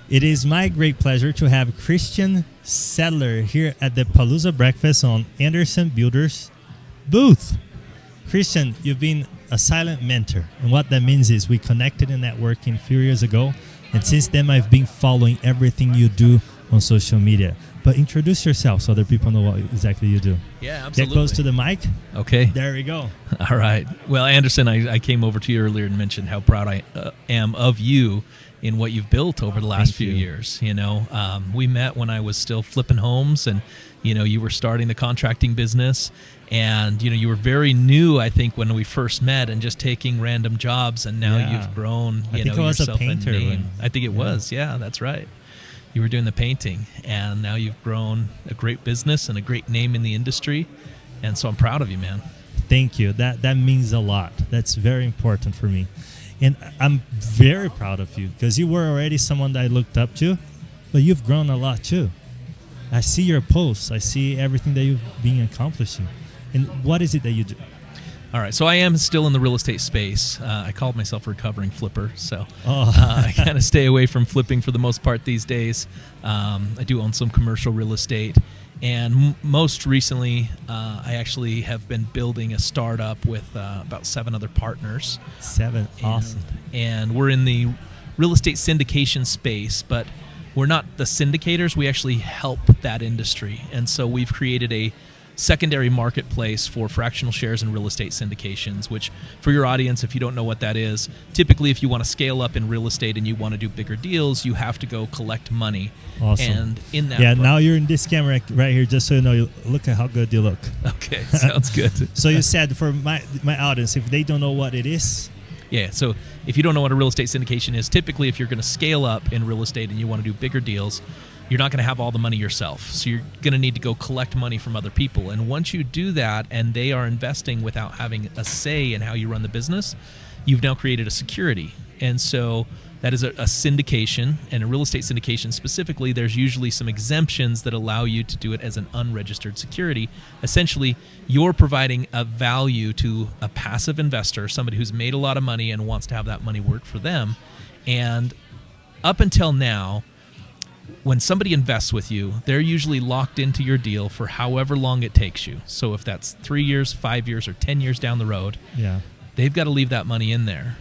It is my great pleasure to have Christion Sadler here at the Palooza Breakfast on Anderson Builders booth. Christion, you've been a silent mentor, and what that means is we connected in networking a few years ago, and since then I've been following everything you do on social media. But introduce yourself so other people know what exactly you do. Yeah, absolutely. Get close to the mic. Okay. There we go. All right. Well, Anderson, I came over to you earlier and mentioned how proud I am of you in what you've built over the last few years. You know, we met when I was still flipping homes, and you were starting the contracting business, and you were very new, I think, when we first met, and just taking random jobs, and now you've grown. I think I was a painter. I think it was. Yeah, that's right. You were doing the painting, and now you've grown a great business and a great name in the industry, and so I'm proud of you, man. Thank you. That means a lot. That's very important for me. And I'm very proud of you because you were already someone that I looked up to, but you've grown a lot too. I see your posts. I see everything that you've been accomplishing. And what is it that you do? All right, so I am still in the real estate space. I called myself a recovering flipper, so I kind of stay away from flipping for the most part these days. I do own some commercial real estate. And most recently, I actually have been building a startup with about 7 other partners. 7, awesome. And we're in the real estate syndication space, but we're not the syndicators. We actually help that industry. And so we've created a secondary marketplace for fractional shares and real estate syndications, which for your audience, if you don't know what that is, typically if you want to scale up in real estate and you want to do bigger deals, you have to go collect money. Awesome. And in that now you're in this camera right here, just so you know, look at how good you look. Okay, sounds good. So you said for my audience, if they don't know what it is. Yeah, so if you don't know what a real estate syndication is, typically if you're going to scale up in real estate and you want to do bigger deals, you're not going to have all the money yourself. So you're going to need to go collect money from other people. And once you do that and they are investing without having a say in how you run the business, you've now created a security. And so that is a syndication, and a real estate syndication specifically, there's usually some exemptions that allow you to do it as an unregistered security. Essentially, you're providing a value to a passive investor, somebody who's made a lot of money and wants to have that money work for them. And up until now, when somebody invests with you, they're usually locked into your deal for however long it takes you. So if that's 3 years, 5 years, or 10 years down the road, they've got to leave that money in there.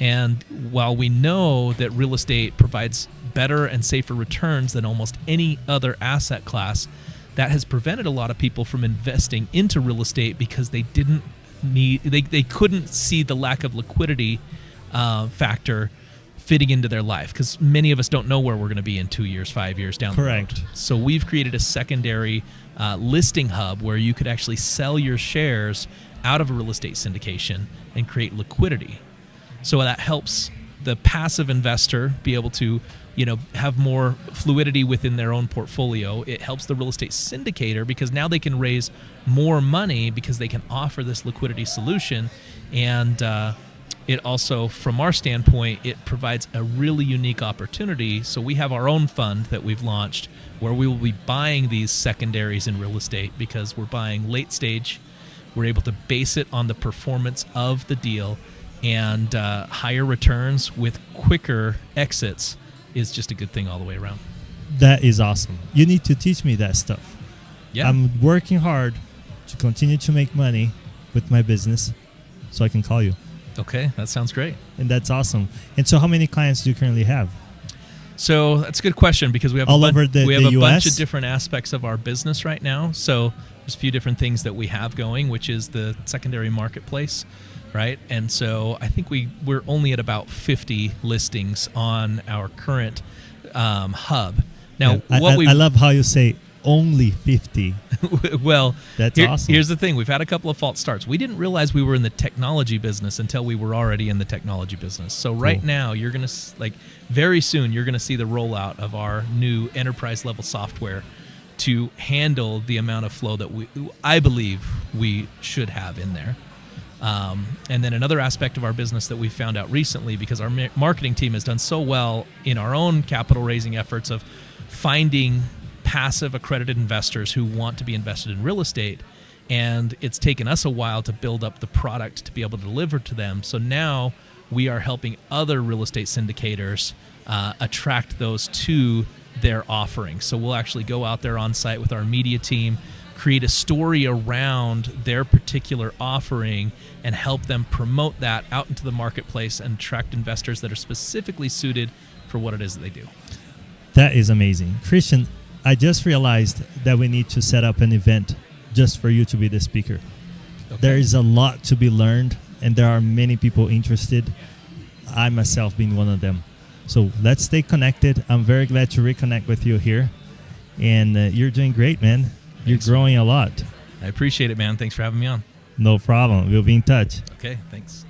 And while we know that real estate provides better and safer returns than almost any other asset class, that has prevented a lot of people from investing into real estate because they couldn't see the lack of liquidity factor fitting into their life, because many of us don't know where we're going to be in 2 years, 5 years down the road. So we've created a secondary listing hub where you could actually sell your shares out of a real estate syndication and create liquidity. So that helps the passive investor be able to, have more fluidity within their own portfolio. It helps the real estate syndicator because now they can raise more money because they can offer this liquidity solution. And it also, from our standpoint, it provides a really unique opportunity. So we have our own fund that we've launched where we will be buying these secondaries in real estate because we're buying late stage. We're able to base it on the performance of the deal, and higher returns with quicker exits is just a good thing all the way around. That is awesome. You need to teach me that stuff. Yeah. I'm working hard to continue to make money with my business so I can call you. Okay, that sounds great. And that's awesome. And so how many clients do you currently have? So that's a good question because we have all over the a US? Bunch of different aspects of our business right now. So there's a few different things that we have going, which is the secondary marketplace, right? And so I think we're only at about 50 listings on our current hub. Now, I love how you say only 50. Well, that's awesome. Here's the thing. We've had a couple of false starts. We didn't realize we were in the technology business until we were already in the technology business. So right now, you're going to, very soon, you're going to see the rollout of our new enterprise level software to handle the amount of flow that I believe we should have in there. And then another aspect of our business that we found out recently, because our marketing team has done so well in our own capital raising efforts of finding passive accredited investors who want to be invested in real estate, and it's taken us a while to build up the product to be able to deliver to them. So now we are helping other real estate syndicators attract those to their offering. So we'll actually go out there on site with our media team, create a story around their particular offering, and help them promote that out into the marketplace and attract investors that are specifically suited for what it is that they do. That is amazing. Christion, I just realized that we need to set up an event just for you to be the speaker. Okay. There is a lot to be learned, and there are many people interested, I myself being one of them. So let's stay connected. I'm very glad to reconnect with you here. And you're doing great, man. You're growing a lot. I appreciate it, man. Thanks for having me on. No problem. We'll be in touch. Okay, thanks.